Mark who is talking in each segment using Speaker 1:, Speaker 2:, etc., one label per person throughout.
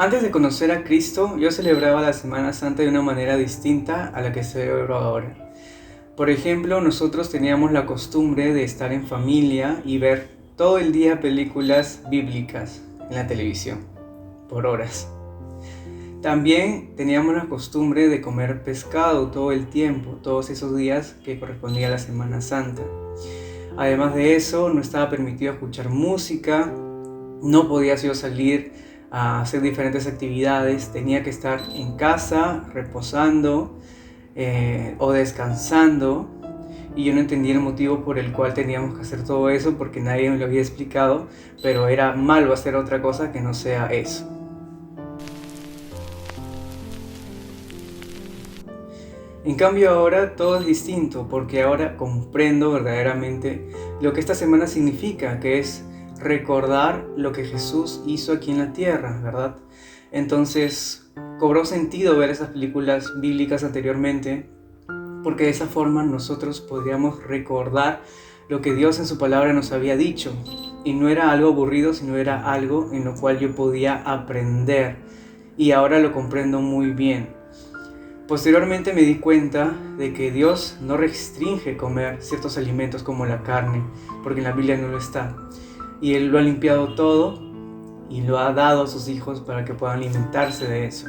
Speaker 1: Antes de conocer a Cristo, yo celebraba la Semana Santa de una manera distinta a la que celebro ahora. Por ejemplo, nosotros teníamos la costumbre de estar en familia y ver todo el día películas bíblicas en la televisión, por horas. También teníamos la costumbre de comer pescado todo el tiempo, todos esos días que correspondía a la Semana Santa. Además de eso, no estaba permitido escuchar música, no podía yo salir a hacer diferentes actividades, tenía que estar en casa reposando o descansando, y yo no entendía el motivo por el cual teníamos que hacer todo eso porque nadie me lo había explicado, pero era malo hacer otra cosa que no sea eso. En cambio ahora todo es distinto porque ahora comprendo verdaderamente lo que esta semana significa, que es recordar lo que Jesús hizo aquí en la tierra, ¿verdad? Entonces cobró sentido ver esas películas bíblicas anteriormente, porque de esa forma nosotros podríamos recordar lo que Dios en su palabra nos había dicho, y no era algo aburrido, sino era algo en lo cual yo podía aprender, y ahora lo comprendo muy bien. Posteriormente me di cuenta de que Dios no restringe comer ciertos alimentos como la carne, porque en la Biblia no lo está. Y Él lo ha limpiado todo y lo ha dado a sus hijos para que puedan alimentarse de eso.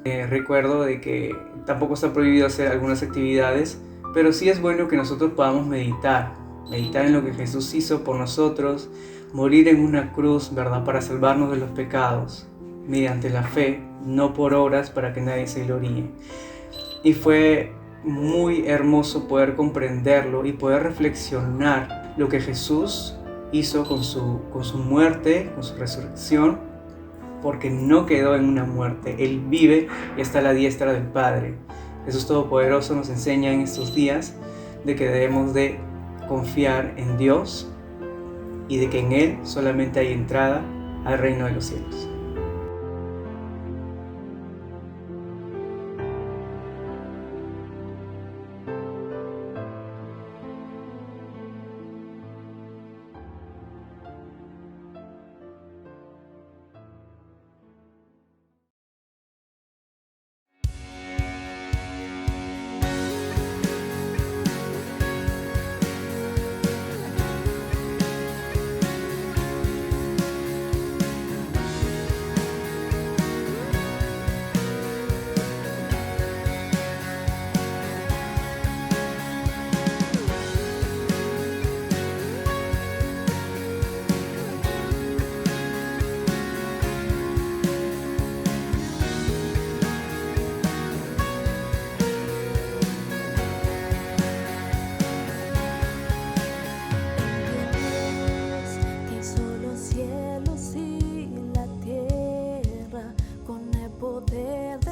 Speaker 1: Recuerdo de que tampoco está prohibido hacer algunas actividades, pero sí es bueno que nosotros podamos meditar en lo que Jesús hizo por nosotros, morir en una cruz, ¿verdad?, para salvarnos de los pecados, mediante la fe, no por obras para que nadie se gloríe. Y fue muy hermoso poder comprenderlo y poder reflexionar lo que Jesús hizo con su muerte, con su resurrección, porque no quedó en una muerte. Él vive y está a la diestra del Padre. Jesús Todopoderoso nos enseña en estos días de que debemos de confiar en Dios y de que en Él solamente hay entrada al reino de los cielos.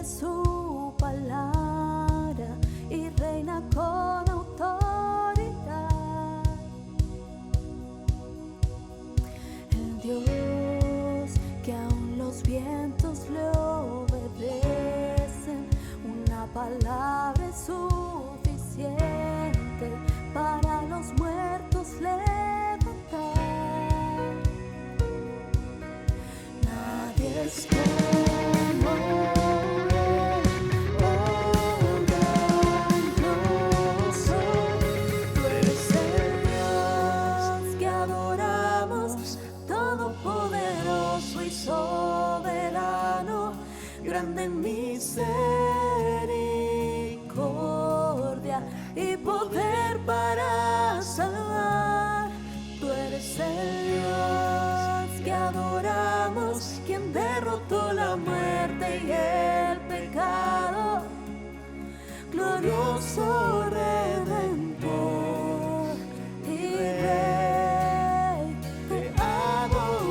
Speaker 2: Su palabra y reina con autoridad. El Dios que aún los vientos le obedecen, una palabra es suficiente para los muertos levantar. Nadie es como grande en misericordia y poder para salvar. Tú eres el Dios que adoramos, quien derrotó la muerte y el pecado, glorioso Redentor y Rey, te adoramos.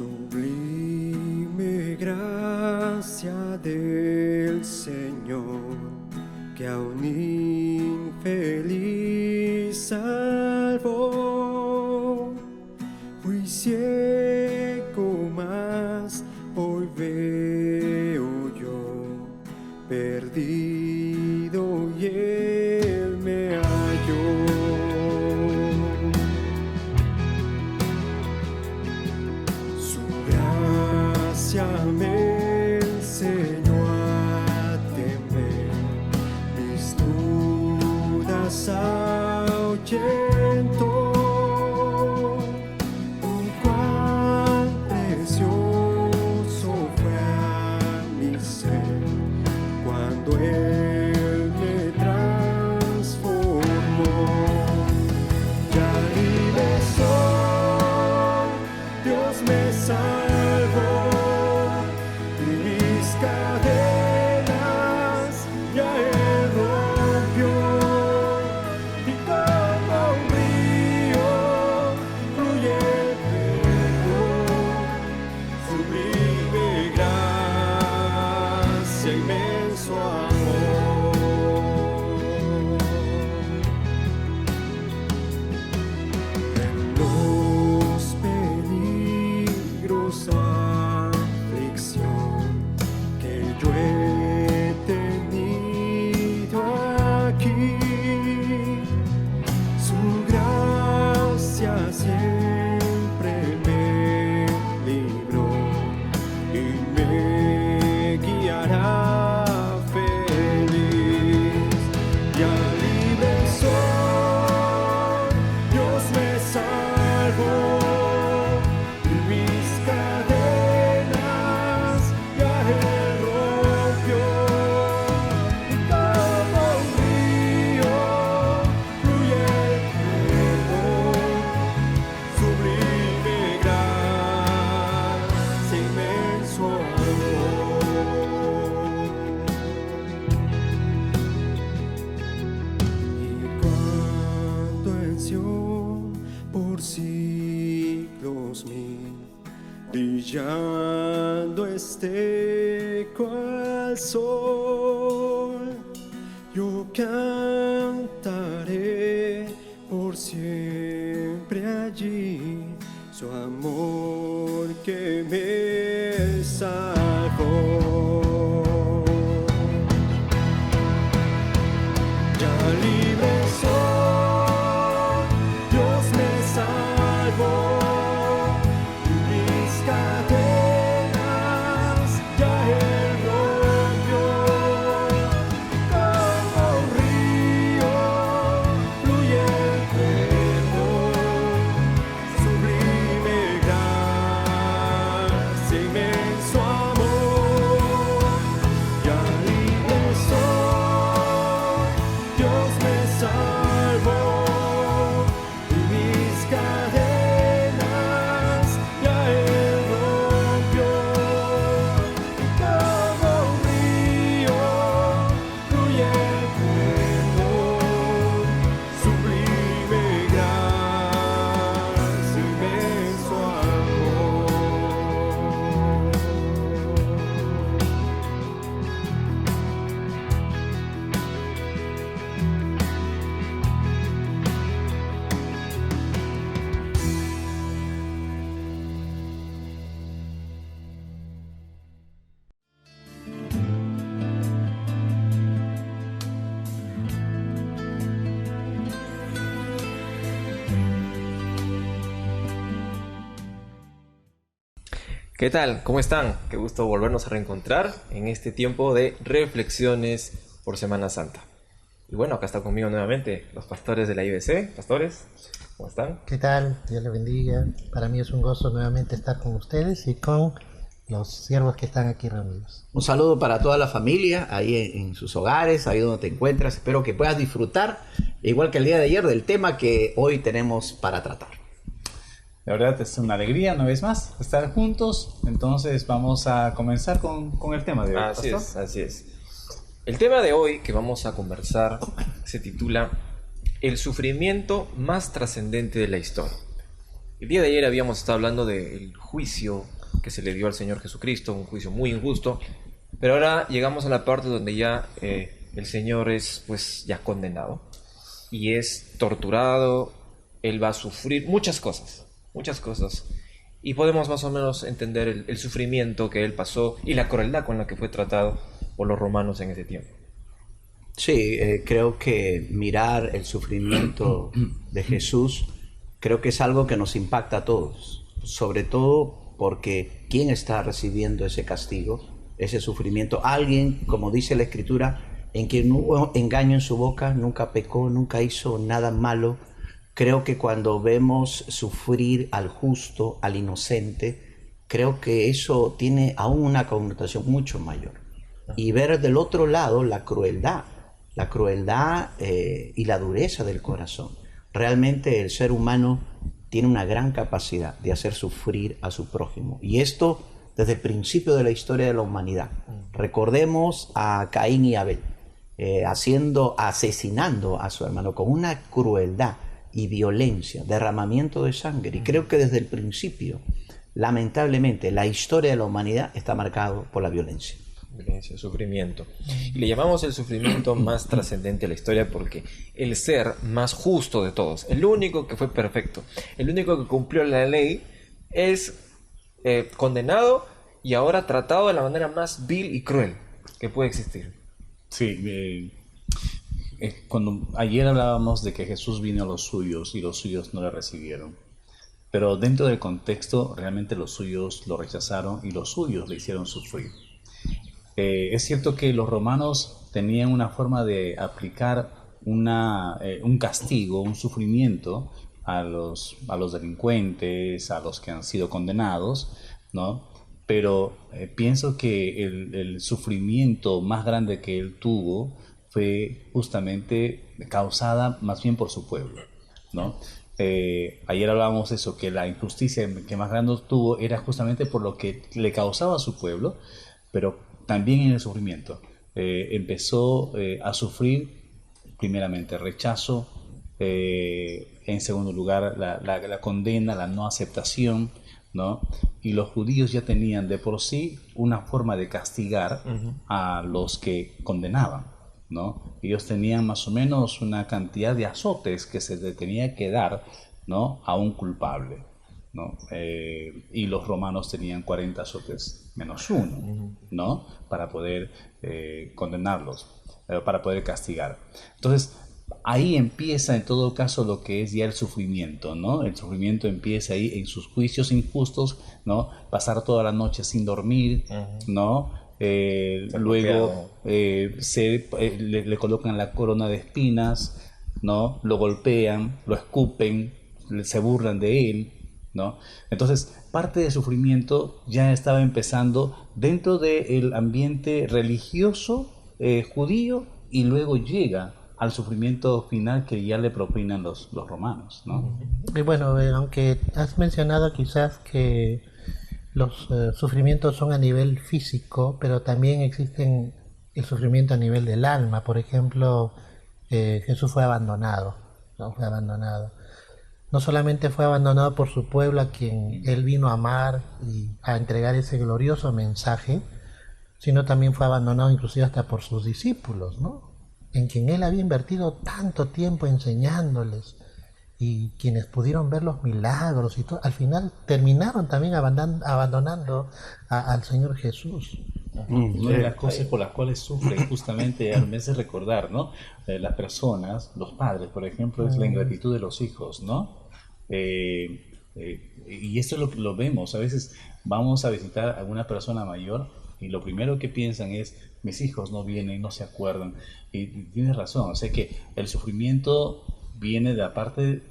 Speaker 3: Sublime gracia del Señor, que a un infeliz salvó. Fui ciego, mas hoy veo yo, perdido y Él me halló. Su gracia me enseñó a temer, mis dudas ahuyentó. Cuán precioso fue a mi ser cuando Él me transformó. Ya libre soy, Dios me salvó, y mis cadenas ya Él rompió, y como un río fluye el perdón, sublime gracia, inmenso amor. En los peligros, aflicción que yo he tenido aquí, su gracia siempre me libró y me guiará feliz. Ya libre soy, Dios me salvó, y mis cadenas ya Él rompió, y como un río fluye el perdón, sublime gracia, inmenso amor. Y cuando en Sion por siglos mil, brillando esté cual sol, yo cantaré por siempre allí su amor que me salvó. Ya libre soy, Dios me salvó, y mis cadenas ya Él rompió, como un río fluye el perdón, sublime gracia, inmenso amor. Ya libre soy, Dios me salvó, y mis cadenas ya Él rompió, como un río fluye el perdón, sublime gracia, inmenso amor.
Speaker 4: ¿Qué tal? ¿Cómo están? Qué gusto volvernos a reencontrar en este tiempo de reflexiones por Semana Santa. Y bueno, acá está conmigo nuevamente los pastores de la IBC. Pastores, ¿cómo están?
Speaker 5: ¿Qué tal? Dios les bendiga. Para mí es un gozo nuevamente estar con ustedes y con los siervos que están aquí reunidos.
Speaker 6: Un saludo para toda la familia, ahí en sus hogares, ahí donde te encuentras. Espero que puedas disfrutar, igual que el día de ayer, del tema que hoy tenemos para tratar.
Speaker 7: La verdad es una alegría una vez más estar juntos, entonces vamos a comenzar con el tema de hoy.
Speaker 4: Así
Speaker 7: ¿Pastor?
Speaker 4: es, así es. El tema de hoy que vamos a conversar se titula El sufrimiento más trascendente de la historia. El día de ayer habíamos estado hablando del juicio que se le dio al Señor Jesucristo, un juicio muy injusto, pero ahora llegamos a la parte donde ya el Señor es pues ya condenado y es torturado. Él va a sufrir muchas cosas, y podemos más o menos entender el sufrimiento que Él pasó y la crueldad con la que fue tratado por los romanos en ese tiempo.
Speaker 6: Sí, creo que mirar el sufrimiento de Jesús, creo que es algo que nos impacta a todos, sobre todo porque ¿quién está recibiendo ese castigo, ese sufrimiento? Alguien, como dice la Escritura, en quien no hubo engaño en su boca, nunca pecó, nunca hizo nada malo. Creo que cuando vemos sufrir al justo, al inocente, creo que eso tiene aún una connotación mucho mayor. Y ver del otro lado la crueldad y la dureza del corazón. Realmente el ser humano tiene una gran capacidad de hacer sufrir a su prójimo. Y esto desde el principio de la historia de la humanidad. Recordemos a Caín y Abel, asesinando a su hermano con una crueldad y violencia, derramamiento de sangre. Y creo que desde el principio, lamentablemente, la historia de la humanidad está marcada por la violencia.
Speaker 4: Violencia, sufrimiento. Y le llamamos el sufrimiento más trascendente a la historia porque el ser más justo de todos, el único que fue perfecto, el único que cumplió la ley, es condenado y ahora tratado de la manera más vil y cruel que puede existir.
Speaker 7: Sí, cuando ayer hablábamos de que Jesús vino a los suyos y los suyos no le recibieron, pero dentro del contexto realmente los suyos lo rechazaron y los suyos le hicieron sufrir. Es cierto que los romanos tenían una forma de aplicar un castigo, un sufrimiento a los delincuentes, a los que han sido condenados, ¿no? Pero pienso que el sufrimiento más grande que él tuvo fue justamente causada más bien por su pueblo, ¿no? Ayer hablábamos de eso, que la injusticia que más grande tuvo era justamente por lo que le causaba a su pueblo, pero también en el sufrimiento. Empezó a sufrir primeramente rechazo, en segundo lugar la condena, la no aceptación, ¿no? Y los judíos ya tenían de por sí una forma de castigar a los que condenaban, ¿no? Ellos tenían más o menos una cantidad de azotes que se le tenía que dar, ¿no?, a un culpable, ¿no? Y los romanos tenían 40 azotes menos uno, ¿no?, para poder condenarlos, para poder castigar. Entonces, ahí empieza en todo caso lo que es ya el sufrimiento, ¿no? El sufrimiento empieza ahí en sus juicios injustos, ¿no? Pasar toda la noche sin dormir, ¿no? Luego le colocan la corona de espinas, ¿no? Lo golpean, lo escupen, se burlan de él, ¿no? Entonces, parte del sufrimiento ya estaba empezando dentro del ambiente religioso judío y luego llega al sufrimiento final que ya le propinan los romanos, ¿no?
Speaker 5: Y bueno, aunque has mencionado quizás que los sufrimientos son a nivel físico, pero también existen el sufrimiento a nivel del alma. Por ejemplo, Jesús fue abandonado, ¿no? Fue abandonado. No solamente fue abandonado por su pueblo, a quien él vino a amar y a entregar ese glorioso mensaje, sino también fue abandonado inclusive hasta por sus discípulos, ¿no?, en quien él había invertido tanto tiempo enseñándoles, y quienes pudieron ver los milagros y todo, al final terminaron también abandonando al Señor Jesús.
Speaker 7: Una de las cosas por las cuales sufren justamente, a veces recordar, ¿no?, las personas, los padres, por ejemplo, es la ingratitud de los hijos, ¿no? Y esto lo vemos, a veces vamos a visitar a alguna persona mayor y lo primero que piensan es: mis hijos no vienen, no se acuerdan. Y tienes razón, o sea que el sufrimiento viene de la parte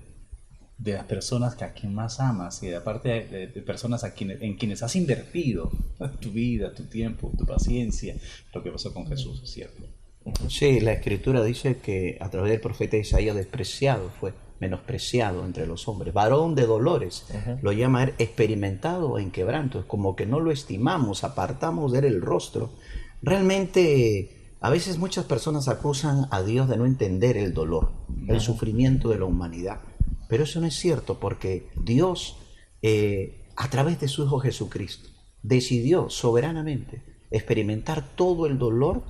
Speaker 7: de las personas a quien más amas y de la parte de personas en quienes has invertido tu vida, tu tiempo, tu paciencia. Lo que pasó con Jesús, es cierto.
Speaker 6: Sí, la Escritura dice que a través del profeta Isaías despreciado fue, menospreciado entre los hombres, varón de dolores, lo llama él, experimentado en quebrantos, como que no lo estimamos, apartamos de él el rostro. Realmente, a veces muchas personas acusan a Dios de no entender el dolor, el sufrimiento de la humanidad. Pero eso no es cierto, porque Dios, a través de su Hijo Jesucristo, decidió soberanamente experimentar todo el dolor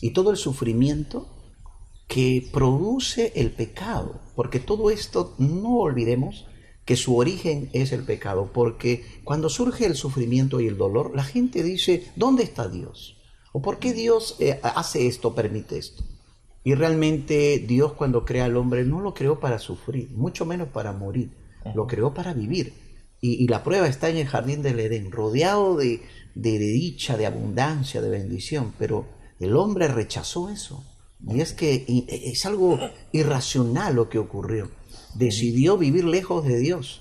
Speaker 6: y todo el sufrimiento que produce el pecado. Porque todo esto, no olvidemos que su origen es el pecado, porque cuando surge el sufrimiento y el dolor, la gente dice, ¿dónde está Dios? ¿O por qué Dios hace esto, permite esto? Y realmente Dios, cuando crea al hombre, no lo creó para sufrir, mucho menos para morir, lo creó para vivir. Y la prueba está en el jardín del Edén, rodeado de dicha, de abundancia, de bendición, pero el hombre rechazó eso. Y es que es algo irracional lo que ocurrió. Decidió vivir lejos de Dios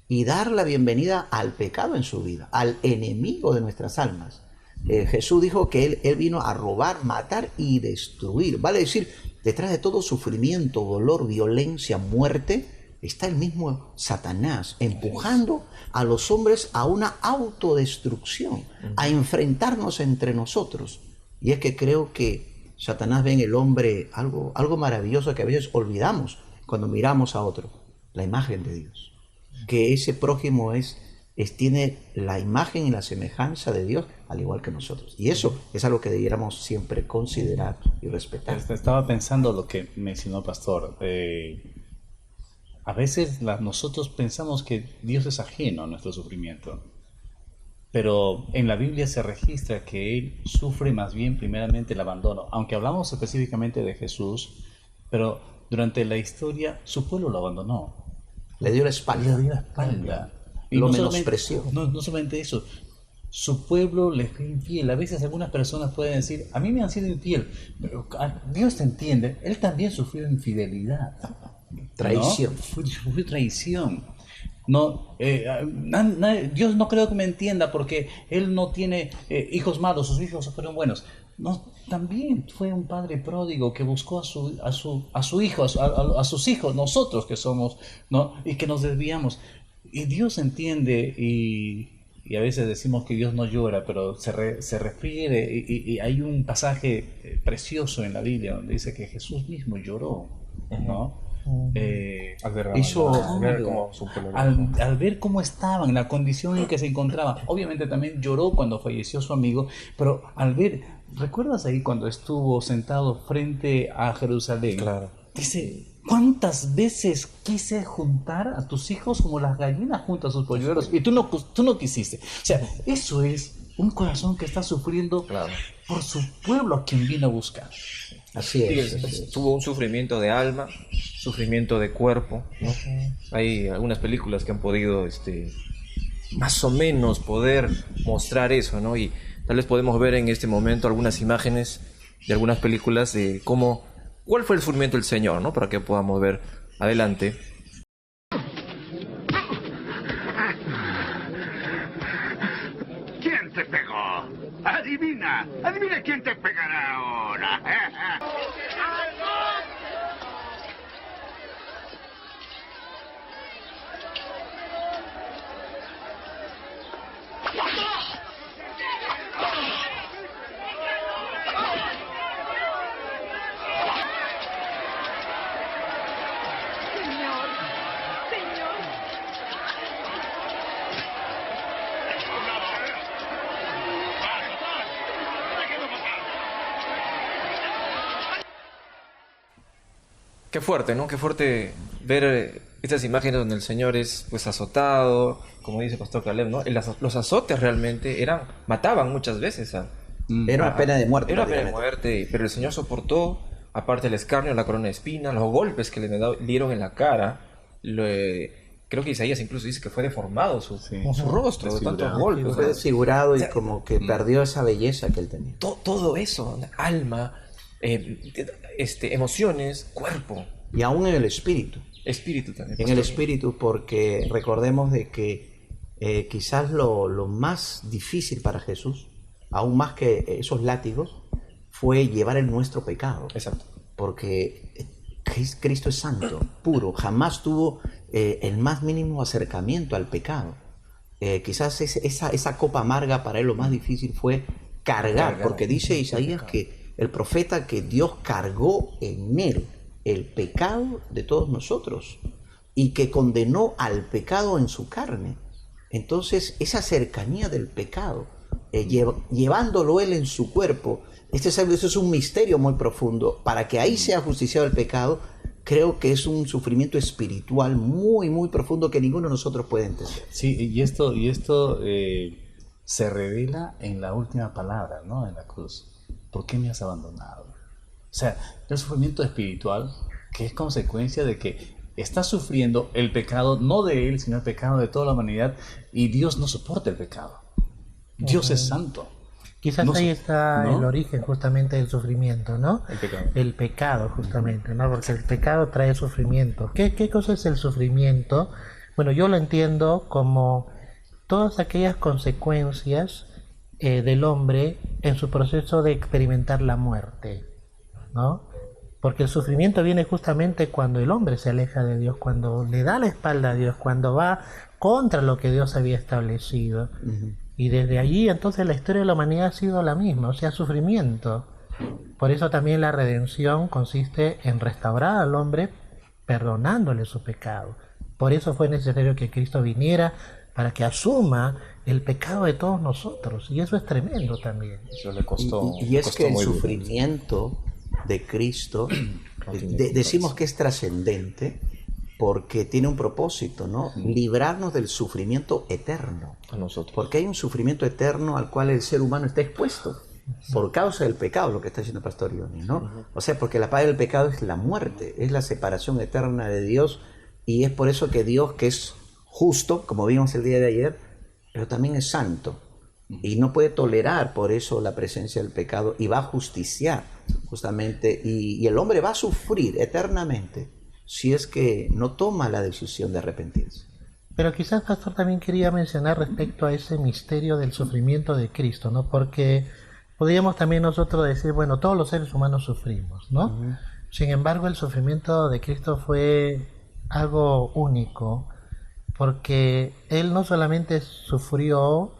Speaker 6: y dar la bienvenida al pecado en su vida, al enemigo de nuestras almas. Jesús dijo que él vino a robar, matar y destruir. Vale decir, detrás de todo sufrimiento, dolor, violencia, muerte, está el mismo Satanás empujando a los hombres a una autodestrucción, a enfrentarnos entre nosotros. Y es que creo que Satanás ve en el hombre algo maravilloso que a veces olvidamos cuando miramos a otro, la imagen de Dios. Que ese prójimo tiene la imagen y la semejanza de Dios, al igual que nosotros. Y eso es algo que debiéramos siempre considerar y respetar.
Speaker 7: Estaba pensando lo que mencionó el pastor. A veces nosotros pensamos que Dios es ajeno a nuestro sufrimiento. Pero en la Biblia se registra que Él sufre más bien primeramente el abandono. Aunque hablamos específicamente de Jesús, pero durante la historia su pueblo lo abandonó.
Speaker 6: Le dio la espalda.
Speaker 7: Le dio la espalda.
Speaker 6: Y lo menospreció.
Speaker 7: No solamente eso, su pueblo le fue infiel. A veces algunas personas pueden decir, a mí me han sido infiel, pero Dios te entiende, Él también sufrió infidelidad.
Speaker 6: Traición.
Speaker 7: ¿No? Fue traición. No, Dios no creo que me entienda porque Él no tiene hijos malos, sus hijos fueron buenos. No, también fue un padre pródigo que buscó a su hijo, a sus hijos, nosotros que somos, ¿no? Y que nos desviamos. Y Dios entiende y a veces decimos que Dios no llora, pero se refiere, y hay un pasaje precioso en la Biblia donde dice que Jesús mismo lloró, ¿no? Al ver cómo estaban, la condición en que se encontraban. Obviamente también lloró cuando falleció su amigo, pero al ver, ¿recuerdas ahí cuando estuvo sentado frente a Jerusalén?
Speaker 4: Claro.
Speaker 7: Dice, ¿cuántas veces quise juntar a tus hijos como las gallinas juntan a sus polluelos? Y tú no quisiste. O sea, eso es un corazón que está sufriendo por su pueblo a quien vino a buscar.
Speaker 6: Así es.
Speaker 4: Tuvo un sufrimiento de alma, sufrimiento de cuerpo, ¿no? Hay algunas películas que han podido más o menos poder mostrar eso, ¿no? Y tal vez podemos ver en este momento algunas imágenes de algunas películas de cuál fue el sufrimiento del Señor, ¿no? Para que podamos ver adelante.
Speaker 8: ¿Quién te pegó? Adivina quién te pegará ahora.
Speaker 4: Qué fuerte, ¿no? Qué fuerte ver estas imágenes donde el Señor es pues azotado, como dice el pastor Caleb, ¿no? Los azotes realmente mataban muchas veces
Speaker 6: Era una pena de muerte.
Speaker 4: Era una pena de muerte, pero el Señor soportó, aparte el escarnio, la corona de espinas, los golpes que le dieron en la cara. Creo que Isaías incluso dice que fue deformado su rostro de tantos golpes.
Speaker 6: Fue desfigurado y como que perdió esa belleza que él tenía.
Speaker 4: Todo eso, alma, emociones, cuerpo.
Speaker 6: Y aún en el espíritu.
Speaker 4: Espíritu también.
Speaker 6: En el espíritu, porque recordemos de que quizás lo más difícil para Jesús, aún más que esos látigos, fue llevar el nuestro pecado.
Speaker 4: Exacto.
Speaker 6: Porque Cristo es santo, puro, jamás tuvo el más mínimo acercamiento al pecado. Quizás esa copa amarga para él lo más difícil fue cargar, porque dice Isaías que el profeta que Dios cargó en él el pecado de todos nosotros. y que condenó al pecado en su carne. Entonces, esa cercanía del pecado, llevándolo él en su cuerpo, eso es un misterio muy profundo. Para que ahí sea justiciado el pecado, creo que es un sufrimiento espiritual muy, muy profundo que ninguno de nosotros puede entender.
Speaker 7: Sí, y esto se revela en la última palabra, ¿no? En la cruz. ¿Por qué me has abandonado? O sea, el sufrimiento espiritual que es consecuencia de que está sufriendo el pecado, no de él, sino el pecado de toda la humanidad, y Dios no soporta el pecado. Dios es santo.
Speaker 5: Quizás
Speaker 7: No
Speaker 5: ahí
Speaker 7: sé,
Speaker 5: está
Speaker 7: ¿no?
Speaker 5: el origen justamente del sufrimiento, ¿no?
Speaker 7: El pecado.
Speaker 5: El pecado, justamente, ¿no? Porque el pecado trae sufrimiento. ¿Qué cosa es el sufrimiento? Bueno, yo lo entiendo como todas aquellas consecuencias del hombre en su proceso de experimentar la muerte, ¿no? Porque el sufrimiento viene justamente cuando el hombre se aleja de Dios, cuando le da la espalda a Dios, cuando va contra lo que Dios había establecido. Y desde allí entonces la historia de la humanidad ha sido la misma, o sea, sufrimiento. Por eso también la redención consiste en restaurar al hombre perdonándole su pecado. Por eso fue necesario que Cristo viniera para que asuma el pecado de todos nosotros. Y eso es tremendo también.
Speaker 4: Eso le costó.
Speaker 6: Y
Speaker 4: le
Speaker 6: es
Speaker 4: costó
Speaker 6: que el
Speaker 4: muy duro.
Speaker 6: sufrimiento de Cristo,
Speaker 4: tiene
Speaker 6: decimos que es trascendente porque tiene un propósito, ¿no? Librarnos del sufrimiento eterno.
Speaker 4: A nosotros.
Speaker 6: Porque hay un sufrimiento eterno al cual el ser humano está expuesto por causa del pecado, lo que está diciendo el pastor Ioni, ¿no? O sea, porque la paga del pecado es la muerte, es la separación eterna de Dios, y es por eso que Dios, que es justo, como vimos el día de ayer, pero también es santo, y no puede tolerar por eso la presencia del pecado, y va a justiciar justamente, y el hombre va a sufrir eternamente si es que no toma la decisión de arrepentirse.
Speaker 5: Pero quizás, pastor, también quería mencionar respecto a ese misterio del sufrimiento de Cristo, ¿no? Porque podríamos también nosotros decir, bueno, todos los seres humanos sufrimos, ¿no? Sin embargo, el sufrimiento de Cristo fue algo único, porque Él no solamente sufrió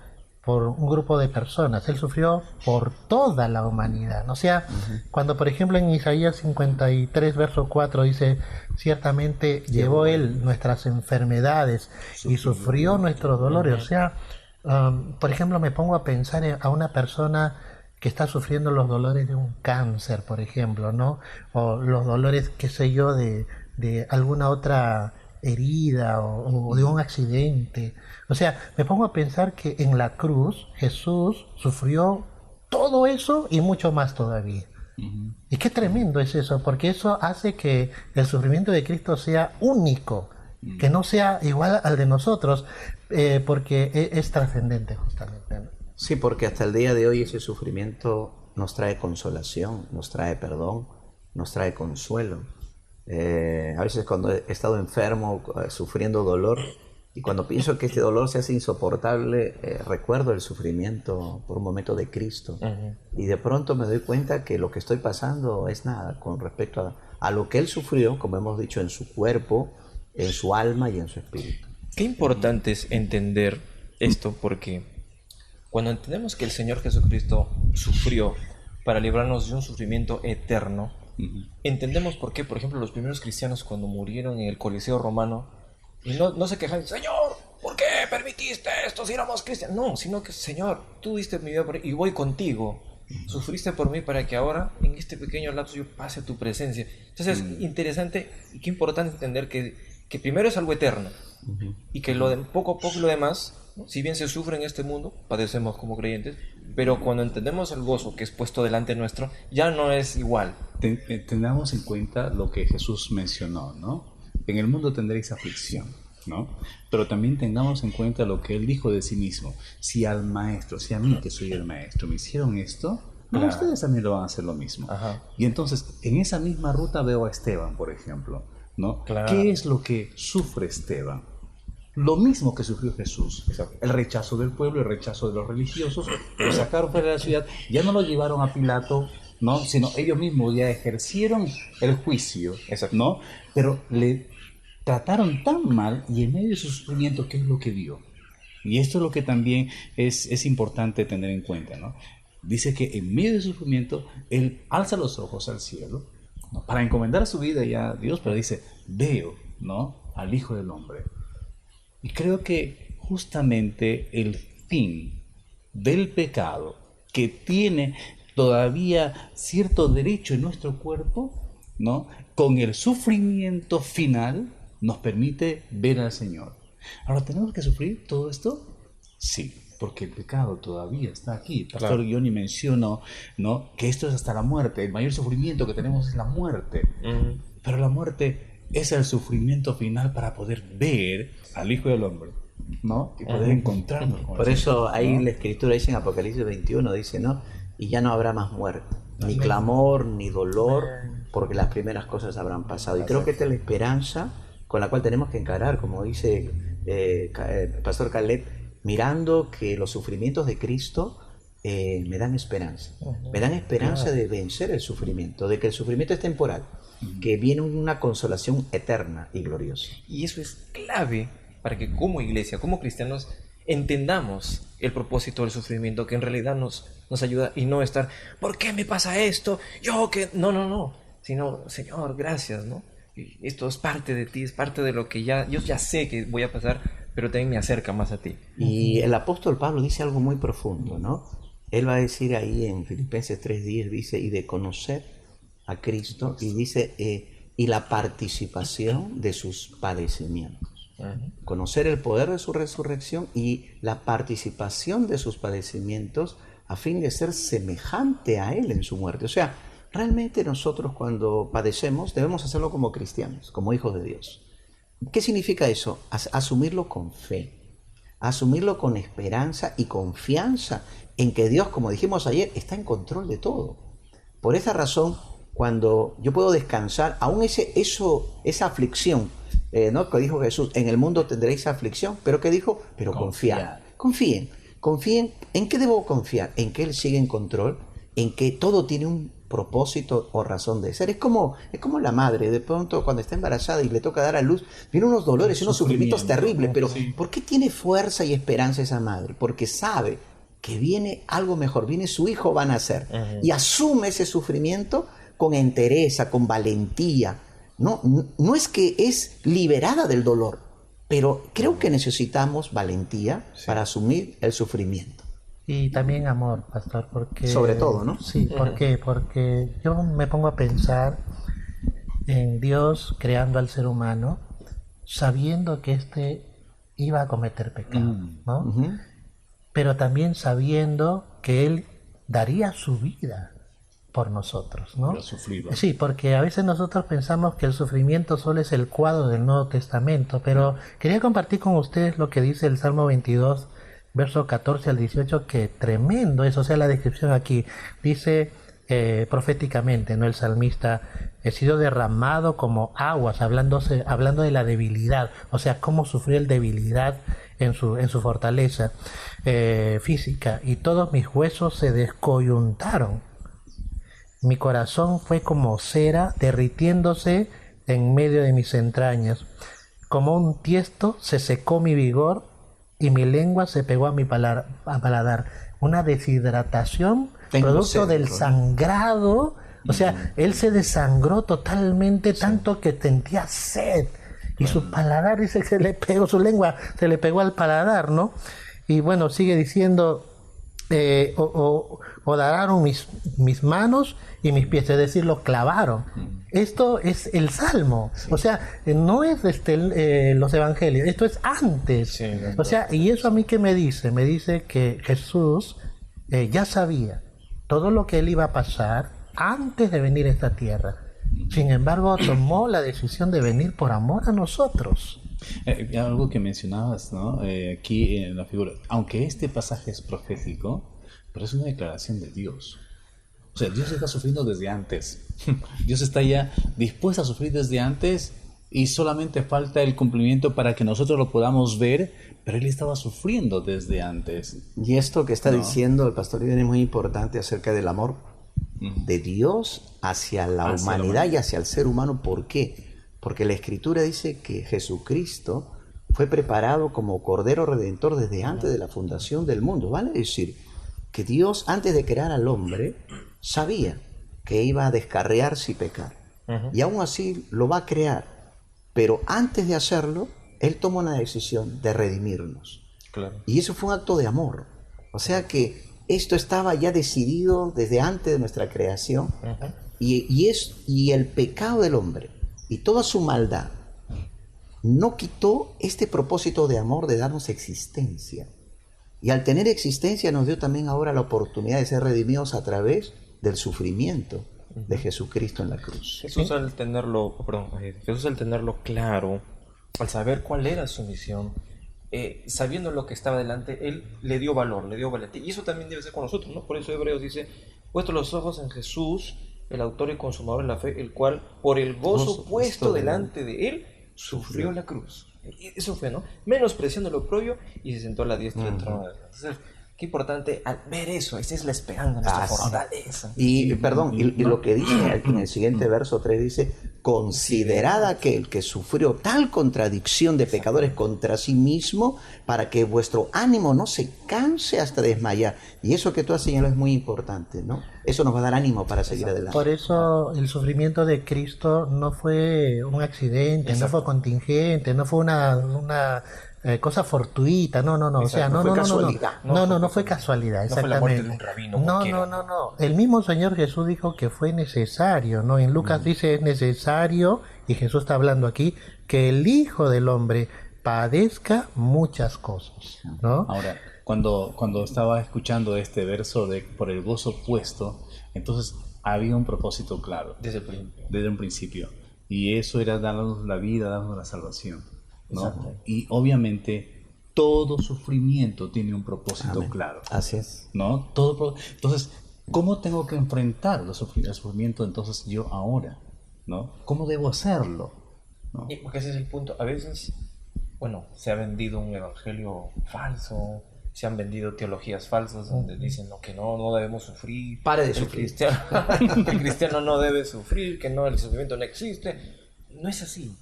Speaker 5: por un grupo de personas, Él sufrió por toda la humanidad, ¿no? O sea, cuando por ejemplo en Isaías 53, verso 4 dice, ciertamente llevó Él nuestras enfermedades y sufrió nuestros dolores, o sea, por ejemplo me pongo a pensar a una persona que está sufriendo los dolores de un cáncer, por ejemplo, ¿no? O los dolores, qué sé yo, de alguna otra herida o de un accidente. O sea, me pongo a pensar que en la cruz Jesús sufrió todo eso y mucho más todavía. Y qué tremendo es eso, porque eso hace que el sufrimiento de Cristo sea único, que no sea igual al de nosotros, porque es trascendente justamente, ¿no?
Speaker 6: Sí, porque hasta el día de hoy ese sufrimiento nos trae consolación, nos trae perdón, nos trae consuelo. A veces cuando he estado enfermo, sufriendo dolor, y cuando pienso que este dolor se hace insoportable, recuerdo el sufrimiento por un momento de Cristo. Y de pronto me doy cuenta que lo que estoy pasando es nada con respecto a lo que Él sufrió, como hemos dicho, en su cuerpo, en su alma y en su espíritu.
Speaker 4: Qué importante es entender esto, porque cuando entendemos que el Señor Jesucristo sufrió para librarnos de un sufrimiento eterno, entendemos por qué, por ejemplo, los primeros cristianos cuando murieron en el Coliseo romano, y no se quejan, Señor, ¿por qué permitiste esto si éramos cristianos? No, sino que, Señor, tú diste mi vida por y voy contigo. Sufriste por mí para que ahora, en este pequeño lapso, yo pase a tu presencia. Entonces, es interesante y qué importante entender que primero es algo eterno, y que poco a poco lo demás, ¿no? Si bien se sufre en este mundo, padecemos como creyentes, pero cuando entendemos el gozo que es puesto delante nuestro, ya no es igual.
Speaker 7: Tengamos en cuenta lo que Jesús mencionó, ¿no? En el mundo tendréis aflicción, ¿no? Pero también tengamos en cuenta lo que Él dijo de sí mismo. Si al maestro, si a mí que soy el maestro, me hicieron esto,
Speaker 4: Claro.
Speaker 7: ustedes también lo van a hacer lo mismo.
Speaker 4: Ajá.
Speaker 7: Y entonces, en esa misma ruta veo a Esteban, por ejemplo, ¿no?
Speaker 4: Claro.
Speaker 7: ¿Qué es lo que sufre Esteban? Lo mismo que sufrió Jesús.
Speaker 4: Exacto.
Speaker 7: El rechazo del pueblo, el rechazo de los religiosos, lo sacaron fuera de la ciudad, ya no lo llevaron a Pilato, ¿no? Sino ellos mismos ya ejercieron el juicio,
Speaker 4: Exacto.
Speaker 7: ¿no? Pero le trataron tan mal, y en medio de su sufrimiento, ¿qué es lo que vio? Y esto es lo que también es importante tener en cuenta, ¿no? Dice que en medio de su sufrimiento, él alza los ojos al cielo, ¿no? Para encomendar su vida ya a Dios, pero dice, veo, ¿no? al Hijo del Hombre. Y creo que justamente el fin del pecado, que tiene todavía cierto derecho en nuestro cuerpo, ¿no?, con el sufrimiento final nos permite ver al Señor. Ahora, ¿tenemos que sufrir todo esto? Sí, porque el pecado todavía está aquí. Pastor Johnny mencionó, ¿no?, que esto es hasta la muerte. El mayor sufrimiento que tenemos es la muerte. Pero la muerte es el sufrimiento final para poder ver al Hijo del Hombre, ¿no?, y poder encontrarnos con
Speaker 6: Por
Speaker 7: el
Speaker 6: eso
Speaker 7: Señor,
Speaker 6: ahí
Speaker 7: ¿no?
Speaker 6: la Escritura dice en Apocalipsis 21, dice, ¿no? Y ya no habrá más muerte, ni clamor, ni dolor, porque las primeras cosas habrán pasado. Y creo que esta es la esperanza con la cual tenemos que encarar, como dice Pastor Caleb, mirando que los sufrimientos de Cristo me dan esperanza. Me dan esperanza de vencer el sufrimiento, de que el sufrimiento es temporal, que viene una consolación eterna y gloriosa.
Speaker 4: Y eso es clave para que como iglesia, como cristianos, entendamos el propósito del sufrimiento, que en realidad nos ayuda, y no estar, ¿por qué me pasa esto? Yo que... No. Sino, Señor, gracias, ¿no? Y esto es parte de ti, es parte de lo que yo ya sé que voy a pasar, pero también me acerca más a ti.
Speaker 6: Y el apóstol Pablo dice algo muy profundo, ¿no? Él va a decir ahí en Filipenses 3:10, dice, y de conocer a Cristo, y dice, y la participación de sus padecimientos. Conocer el poder de su resurrección y la participación de sus padecimientos a fin de ser semejante a Él en su muerte. O sea, realmente nosotros cuando padecemos debemos hacerlo como cristianos, como hijos de Dios. ¿Qué significa eso? Asumirlo con fe, asumirlo con esperanza y confianza en que Dios, como dijimos ayer, está en control de todo. Por esa razón, cuando yo puedo descansar, aún esa aflicción, ¿no?, que dijo Jesús, en el mundo tendréis aflicción, pero ¿qué dijo? Pero confiad. Confíen. ¿En qué debo confiar? En que Él sigue en control, en que todo tiene un propósito o razón de ser. Es como la madre, de pronto cuando está embarazada y le toca dar a luz, vienen unos dolores y unos sufrimientos terribles, pero ¿por qué tiene fuerza y esperanza esa madre? Porque sabe que viene algo mejor, viene su hijo, va a nacer, y asume ese sufrimiento con entereza, con valentía. No es que es liberada del dolor, pero creo que necesitamos valentía para asumir el sufrimiento.
Speaker 5: Y también amor, pastor, porque...
Speaker 6: Sobre todo, ¿no?
Speaker 5: Sí, ¿por qué? Porque yo me pongo a pensar en Dios creando al ser humano, sabiendo que éste iba a cometer pecado, ¿no? Pero también sabiendo que Él daría su vida por nosotros, ¿no? Sí, porque a veces nosotros pensamos que el sufrimiento solo es el cuadro del Nuevo Testamento, pero quería compartir con ustedes lo que dice el Salmo 22, verso 14 al 18, que tremendo es, o sea, la descripción aquí, dice proféticamente, ¿no?, el salmista, he sido derramado como aguas, hablando de la debilidad, o sea, cómo sufrió el debilidad en su fortaleza física, y todos mis huesos se descoyuntaron. Mi corazón fue como cera derritiéndose en medio de mis entrañas. Como un tiesto se secó mi vigor y mi lengua se pegó a mi paladar. Una deshidratación producto del sangrado. O sea, él se desangró totalmente, tanto que sentía sed. Y su paladar, dice que se le pegó, su lengua se le pegó al paladar, ¿no? Y bueno, sigue diciendo, dararon mis manos y mis pies, es decir, los clavaron. Esto es el Salmo, o sea, no es los evangelios, esto es antes. O sea, y eso a mí ¿qué me dice? Me dice que Jesús ya sabía todo lo que él iba a pasar antes de venir a esta tierra. Sin embargo, tomó la decisión de venir por amor a nosotros.
Speaker 7: Algo que mencionabas, ¿no? Aquí en la figura, aunque este pasaje es profético, pero es una declaración de Dios. O sea, Dios está sufriendo desde antes. Dios está ya dispuesto a sufrir desde antes y solamente falta el cumplimiento para que nosotros lo podamos ver, pero Él estaba sufriendo desde antes.
Speaker 6: Y esto que está diciendo el pastor Iván es muy importante acerca del amor de Dios hacia la humanidad y hacia el ser humano. ¿Por qué? Porque la Escritura dice que Jesucristo fue preparado como Cordero Redentor desde antes de la fundación del mundo. Vale decir que Dios, antes de crear al hombre, sabía que iba a descarriarse y pecar. Y aún así lo va a crear. pero antes de hacerlo, Él toma una decisión de redimirnos.
Speaker 4: Claro.
Speaker 6: Y eso fue un acto de amor. O sea que esto estaba ya decidido desde antes de nuestra creación. Y el pecado del hombre y toda su maldad no quitó este propósito de amor de darnos existencia. Y al tener existencia nos dio también ahora la oportunidad de ser redimidos a través del sufrimiento de Jesucristo en la cruz.
Speaker 4: Jesús al tenerlo claro, al saber cuál era su misión, sabiendo lo que estaba delante, Él le dio valor, le dio valentía. Y eso también debe ser con nosotros, ¿no? Por eso Hebreos dice, puestos los ojos en Jesús, el autor y consumador de la fe, el cual, por el gozo puesto delante de Él, sufrió la cruz. Eso fue, ¿no? Menospreciando lo propio y se sentó a la diestra del trono de Dios. Entonces, qué importante al ver eso. Esa es la esperanza, nuestra fortaleza.
Speaker 6: Y lo que dice en el siguiente verso 3 dice, considerad aquel que sufrió tal contradicción de pecadores contra sí mismo, para que vuestro ánimo no se canse hasta desmayar. Y eso que tú has señalado es muy importante, ¿no? Eso nos va a dar ánimo para seguir adelante.
Speaker 5: Por eso el sufrimiento de Cristo no fue un accidente, no fue contingente, no fue una cosa fortuita, no, o sea, no fue casualidad, exactamente.
Speaker 4: No fue la muerte de un rabino cualquiera.
Speaker 5: No. El mismo Señor Jesús dijo que fue necesario, ¿no? En Lucas dice es necesario, y Jesús está hablando aquí, que el Hijo del Hombre padezca muchas cosas, ¿no?
Speaker 7: Ahora, cuando estaba escuchando este verso de por el gozo puesto, entonces había un propósito claro desde un principio, y eso era darnos la vida, darnos la salvación, ¿no? Y obviamente todo sufrimiento tiene un propósito claro.
Speaker 6: Así es.
Speaker 7: ¿No? Entonces, ¿cómo tengo que enfrentar el sufrimiento entonces yo ahora? ¿No? ¿Cómo debo hacerlo? ¿No?
Speaker 4: Y porque ese es el punto. A veces, se ha vendido un evangelio falso, se han vendido teologías falsas donde dicen que no debemos sufrir.
Speaker 6: Pare de sufrir.
Speaker 4: El cristiano no debe sufrir, que no, el sufrimiento no existe. No es así.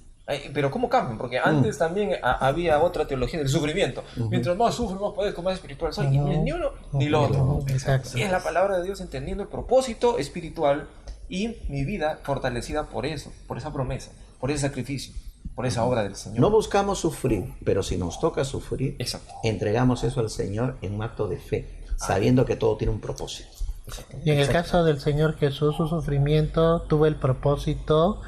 Speaker 4: Pero ¿cómo cambian? Porque antes también había otra teología del sufrimiento. Mientras más sufro, más padezco, más espiritual soy. Y ni uno ni lo otro.
Speaker 5: Exacto.
Speaker 4: Y es la palabra de Dios entendiendo el propósito espiritual y mi vida fortalecida por eso, por esa promesa, por ese sacrificio, por esa obra del Señor.
Speaker 6: No buscamos sufrir, pero si nos toca sufrir, entregamos eso al Señor en un acto de fe, sabiendo que todo tiene un propósito.
Speaker 5: Y en el caso del Señor Jesús, su sufrimiento tuvo el propósito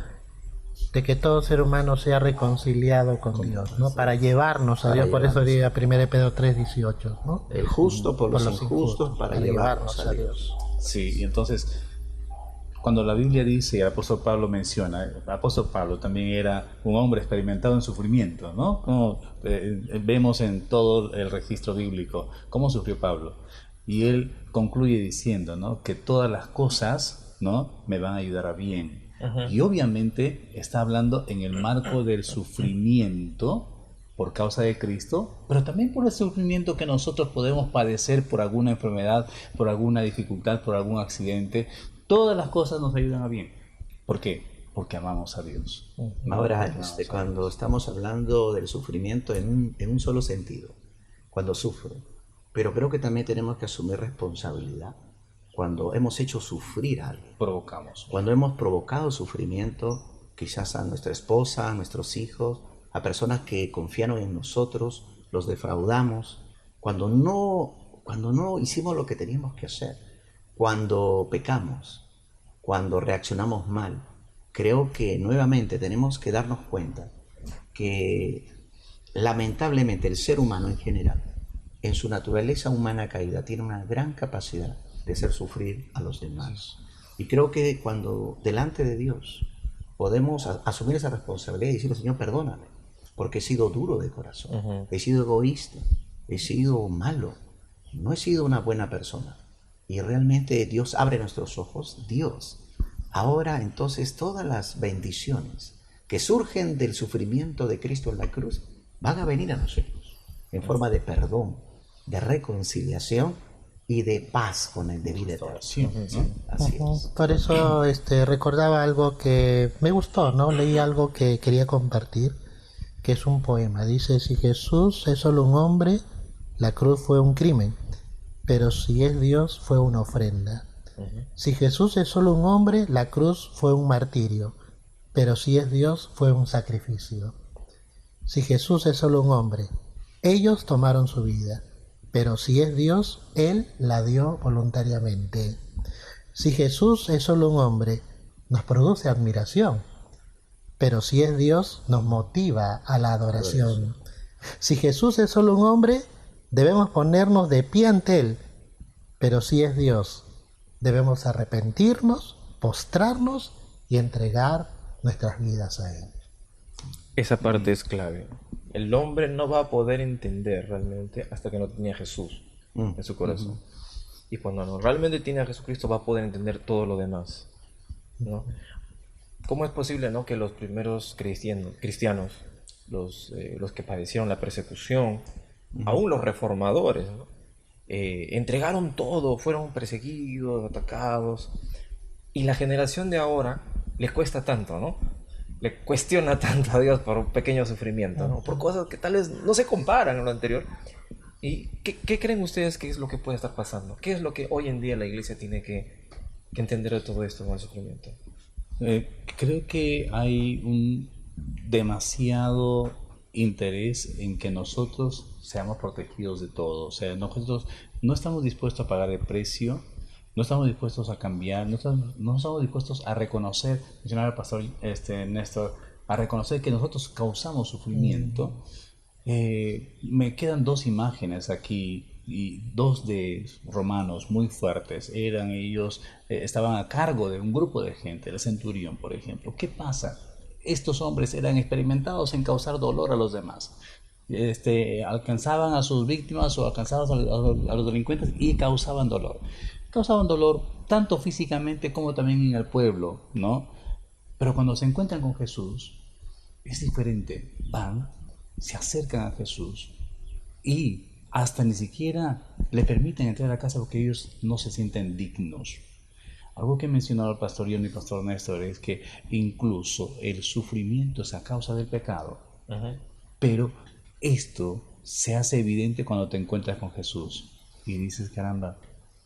Speaker 5: de que todo ser humano sea reconciliado con Dios, ¿no? Para llevarnos a Dios, por eso diga 1 Pedro 3:18, ¿no?
Speaker 6: El justo por los injustos, para llevarnos a Dios.
Speaker 7: Sí, y entonces, cuando la Biblia dice, el apóstol Pablo menciona, el apóstol Pablo también era un hombre experimentado en sufrimiento, ¿no? Como, vemos en todo el registro bíblico cómo sufrió Pablo. Y él concluye diciendo, ¿no? Que todas las cosas, ¿no? me van a ayudar a bien. Y obviamente está hablando en el marco del sufrimiento por causa de Cristo, pero también por el sufrimiento que nosotros podemos padecer por alguna enfermedad, por alguna dificultad, por algún accidente. Todas las cosas nos ayudan a bien. ¿Por qué? Porque amamos a Dios.
Speaker 6: Ahora, cuando estamos hablando del sufrimiento en un solo sentido, cuando sufro, pero creo que también tenemos que asumir responsabilidad. Cuando hemos hecho sufrir a alguien, cuando hemos provocado sufrimiento, quizás a nuestra esposa, a nuestros hijos, a personas que confiaron en nosotros, los defraudamos, cuando no hicimos lo que teníamos que hacer, cuando pecamos, cuando reaccionamos mal, creo que nuevamente tenemos que darnos cuenta que lamentablemente el ser humano en general, en su naturaleza humana caída, tiene una gran capacidad de hacer sufrir a los demás. Y creo que cuando delante de Dios podemos asumir esa responsabilidad y decirle, Señor, perdóname, porque he sido duro de corazón, he sido egoísta, he sido malo, no he sido una buena persona. Y realmente Dios abre nuestros ojos. Dios, ahora entonces todas las bendiciones que surgen del sufrimiento de Cristo en la cruz van a venir a nosotros en forma de perdón, de reconciliación y de paz con el de vida eterna. Así es.
Speaker 5: Por eso recordaba algo que me gustó, ¿no? Leí algo que quería compartir, que es un poema. Dice, si Jesús es solo un hombre, la cruz fue un crimen, pero si es Dios, fue una ofrenda. Si Jesús es solo un hombre, la cruz fue un martirio, pero si es Dios, fue un sacrificio. Si Jesús es solo un hombre, ellos tomaron su vida, pero si es Dios, Él la dio voluntariamente. Si Jesús es solo un hombre, nos produce admiración, pero si es Dios, nos motiva a la adoración. Si Jesús es solo un hombre, debemos ponernos de pie ante Él, pero si es Dios, debemos arrepentirnos, postrarnos y entregar nuestras vidas a Él.
Speaker 4: Esa parte es clave. El hombre no va a poder entender realmente hasta que no tiene a Jesús en su corazón. Y cuando no realmente tiene a Jesucristo va a poder entender todo lo demás, ¿no? ¿Cómo es posible, ¿no?, que los primeros cristianos, los que padecieron la persecución, aún los reformadores, ¿no?, entregaron todo, fueron perseguidos, atacados, y la generación de ahora le cuesta tanto, ¿no? Le cuestiona tanto a Dios por un pequeño sufrimiento, ¿no?, por cosas que tal vez no se comparan a lo anterior? ¿Y qué creen ustedes que es lo que puede estar pasando? ¿Qué es lo que hoy en día la iglesia tiene que entender de todo esto con el sufrimiento?
Speaker 7: Creo que hay un demasiado interés en que nosotros seamos protegidos de todo. O sea, nosotros no estamos dispuestos a pagar el precio, no estamos dispuestos a cambiar, no estamos dispuestos a reconocer, mencionaba el pastor Néstor, a reconocer que nosotros causamos sufrimiento. Me quedan dos imágenes aquí, y dos de romanos muy fuertes. Eran ellos, estaban a cargo de un grupo de gente, el centurión, por ejemplo. ¿Qué pasa? Estos hombres eran experimentados en causar dolor a los demás. Alcanzaban a sus víctimas o alcanzaban a los delincuentes y causaban dolor. Causaban dolor tanto físicamente como también en el pueblo, ¿no? Pero cuando se encuentran con Jesús, es diferente. Van, se acercan a Jesús y hasta ni siquiera le permiten entrar a casa porque ellos no se sienten dignos. Algo que mencionaba el pastor John y el pastor Néstor es que incluso el sufrimiento es a causa del pecado. Pero esto se hace evidente cuando te encuentras con Jesús y dices, caramba,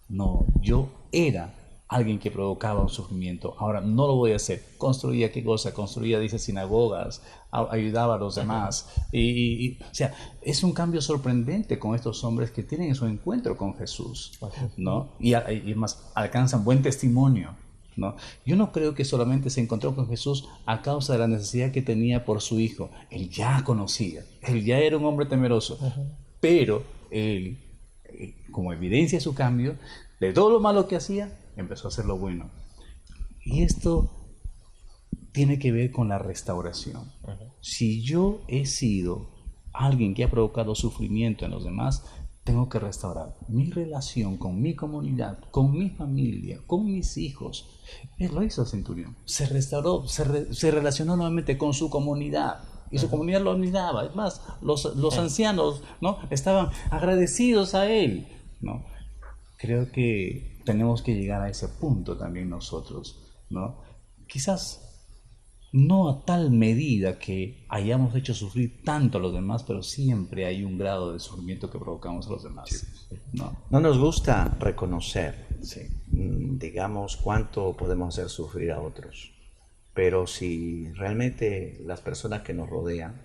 Speaker 7: no, yo era alguien que provocaba un sufrimiento, ahora no lo voy a hacer. Construía, ¿qué cosa? Construía, dice, sinagogas, ayudaba a los demás. O sea, es un cambio sorprendente con estos hombres que tienen su encuentro con Jesús, ¿no? Y más, alcanzan buen testimonio, ¿no? Yo no creo que solamente se encontró con Jesús a causa de la necesidad que tenía por su hijo. Él ya conocía, él ya era un hombre temeroso, pero él, como evidencia de su cambio, de todo lo malo que hacía, empezó a hacer lo bueno. Y esto tiene que ver con la restauración. Si yo he sido alguien que ha provocado sufrimiento en los demás, tengo que restaurar mi relación con mi comunidad, con mi familia, con mis hijos. Él lo hizo el centurión. Se restauró, se relacionó nuevamente con su comunidad. Y su comunidad lo admiraba. Es más, los ancianos, ¿no?, estaban agradecidos a él, ¿no? Creo que tenemos que llegar a ese punto también nosotros, ¿no? Quizás no a tal medida que hayamos hecho sufrir tanto a los demás, pero siempre hay un grado de sufrimiento que provocamos a los demás, ¿no?
Speaker 6: No nos gusta reconocer, digamos, cuánto podemos hacer sufrir a otros, pero si realmente las personas que nos rodean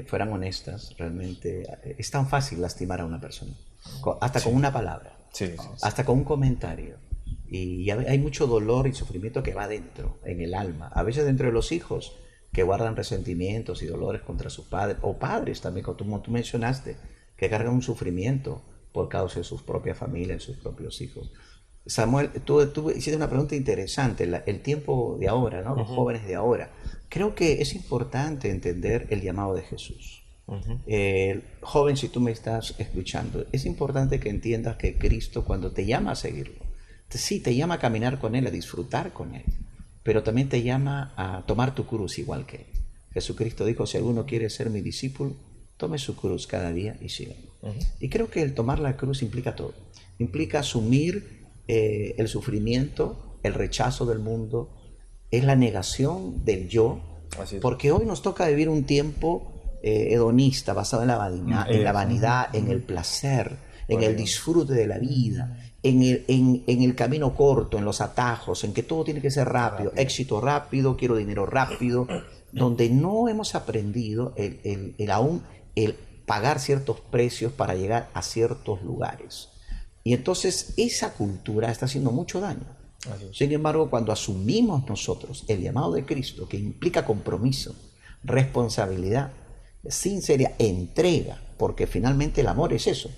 Speaker 6: fueran honestas, realmente es tan fácil lastimar a una persona, hasta con una palabra. Hasta con un comentario. Y hay mucho dolor y sufrimiento que va adentro, en el alma. A veces dentro de los hijos que guardan resentimientos y dolores contra sus padres, o padres también, como tú mencionaste, que cargan un sufrimiento por causa de sus propias familias, sus propios hijos. Samuel, tú hiciste una pregunta interesante, el tiempo de ahora, ¿no? Los jóvenes de ahora. Creo que es importante entender el llamado de Jesús. Joven, si tú me estás escuchando, es importante que entiendas que Cristo, cuando te llama a seguirlo, sí, te llama a caminar con Él, a disfrutar con Él, pero también te llama a tomar tu cruz igual que Él. Jesucristo dijo, si alguno quiere ser mi discípulo, tome su cruz cada día y sígame. Y creo que el tomar la cruz implica todo. Implica asumir el sufrimiento, el rechazo del mundo, es la negación del yo, porque hoy nos toca vivir un tiempo hedonista, basado en la vanidad, en el placer, en el disfrute de la vida, en el camino corto, en los atajos, en que todo tiene que ser rápido, éxito rápido, quiero dinero rápido, donde no hemos aprendido el pagar ciertos precios para llegar a ciertos lugares. Y entonces esa cultura está haciendo mucho daño. Sin embargo, cuando asumimos nosotros el llamado de Cristo, que implica compromiso, responsabilidad, sinceridad, entrega, porque finalmente el amor es eso,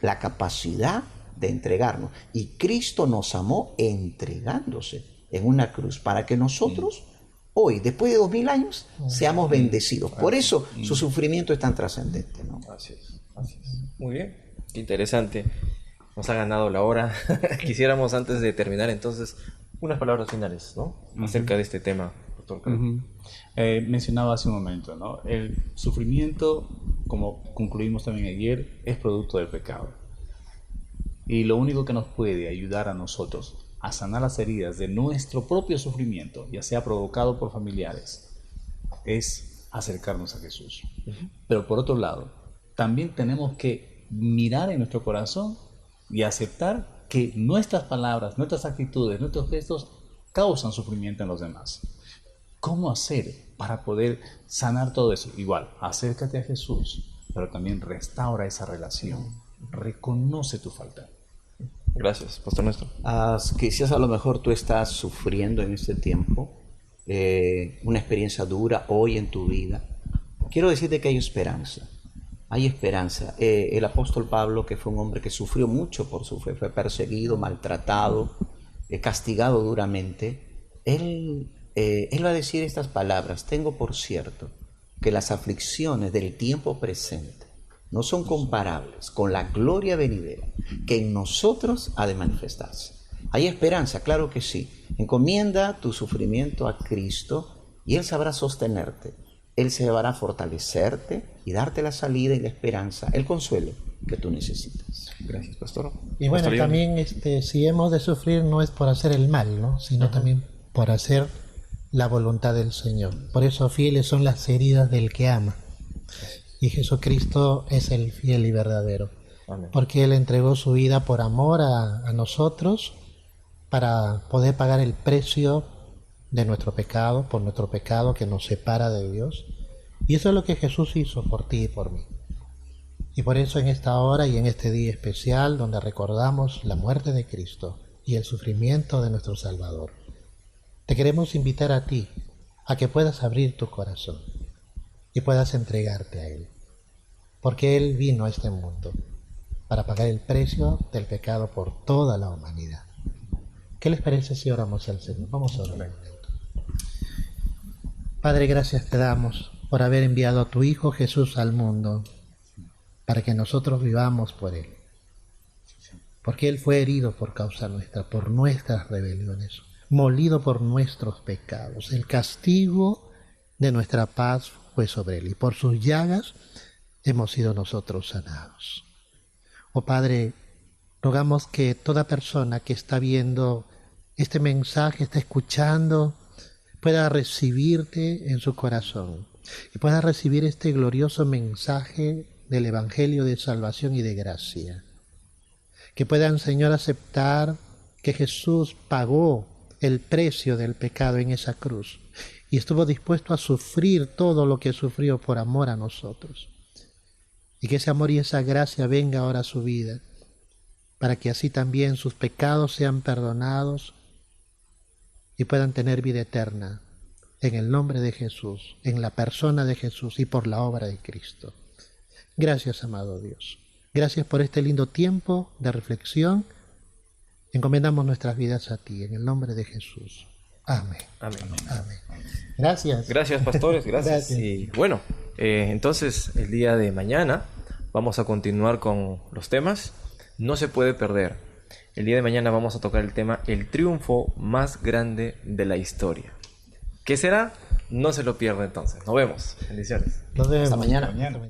Speaker 6: la capacidad de entregarnos. Y Cristo nos amó entregándose en una cruz para que nosotros hoy, después de 2000 años, seamos bendecidos. Por eso su sufrimiento es tan trascendente, ¿no?
Speaker 4: Así es. Muy bien, qué interesante. Nos ha ganado la hora. Quisiéramos, antes de terminar, entonces, unas palabras finales, ¿no? Acerca de este tema, doctor.
Speaker 7: Mencionaba hace un momento, ¿no? El sufrimiento, como concluimos también ayer, es producto del pecado. Y lo único que nos puede ayudar a nosotros a sanar las heridas de nuestro propio sufrimiento, ya sea provocado por familiares, es acercarnos a Jesús. Pero por otro lado, también tenemos que mirar en nuestro corazón y aceptar que nuestras palabras, nuestras actitudes, nuestros gestos causan sufrimiento en los demás. ¿Cómo hacer para poder sanar todo eso? Igual, acércate a Jesús, pero también restaura esa relación. Reconoce tu falta.
Speaker 4: Gracias, Pastor Néstor.
Speaker 6: Quizás a lo mejor tú estás sufriendo en este tiempo una experiencia dura hoy en tu vida. Quiero decirte que hay esperanza. Hay esperanza. El apóstol Pablo, que fue un hombre que sufrió mucho por su fe, fue perseguido, maltratado, castigado duramente. Él va a decir estas palabras: tengo por cierto que las aflicciones del tiempo presente no son comparables con la gloria venidera que en nosotros ha de manifestarse. Hay esperanza, claro que sí. Encomienda tu sufrimiento a Cristo y Él sabrá sostenerte. Él sabrá fortalecerte y darte la salida y la esperanza, el consuelo que tú necesitas.
Speaker 4: Gracias, Pastor.
Speaker 5: Y bueno,
Speaker 4: Pastor
Speaker 5: también si hemos de sufrir no es por hacer el mal, ¿no? Sino también por hacer la voluntad del Señor. Por eso fieles son las heridas del que ama. Y Jesucristo es el fiel y verdadero.
Speaker 4: Amén.
Speaker 5: Porque Él entregó su vida por amor a nosotros, para poder pagar el precio de nuestro pecado, por nuestro pecado que nos separa de Dios. Y eso es lo que Jesús hizo por ti y por mí. Y por eso en esta hora y en este día especial, donde recordamos la muerte de Cristo y el sufrimiento de nuestro Salvador, te queremos invitar a ti a que puedas abrir tu corazón y puedas entregarte a Él, porque Él vino a este mundo para pagar el precio del pecado por toda la humanidad. ¿Qué les parece si oramos al Señor? Vamos a orar un momento. Padre, gracias te damos por haber enviado a tu Hijo Jesús al mundo para que nosotros vivamos por Él, porque Él fue herido por causa nuestra, por nuestras rebeliones, molido por nuestros pecados. El castigo de nuestra paz fue sobre Él y por sus llagas hemos sido nosotros sanados. Oh Padre, rogamos que toda persona que está viendo este mensaje, está escuchando, pueda recibirte en su corazón y pueda recibir este glorioso mensaje del Evangelio de salvación y de gracia. Que puedan, Señor, aceptar que Jesús pagó el precio del pecado en esa cruz y estuvo dispuesto a sufrir todo lo que sufrió por amor a nosotros. Y que ese amor y esa gracia venga ahora a su vida, para que así también sus pecados sean perdonados y puedan tener vida eterna en el nombre de Jesús, en la persona de Jesús y por la obra de Cristo. Gracias, amado Dios. Gracias por este lindo tiempo de reflexión. Encomendamos nuestras vidas a ti, en el nombre de Jesús. Amén.
Speaker 4: Amén.
Speaker 5: Amén. Gracias.
Speaker 4: Gracias, pastores. Gracias. Y bueno, entonces el día de mañana vamos a continuar con los temas. No se puede perder. El día de mañana vamos a tocar el tema El triunfo más grande de la historia. ¿Qué será? No se lo pierda entonces. Nos vemos. Bendiciones.
Speaker 5: Nos vemos.
Speaker 6: Hasta mañana.
Speaker 7: Mañana.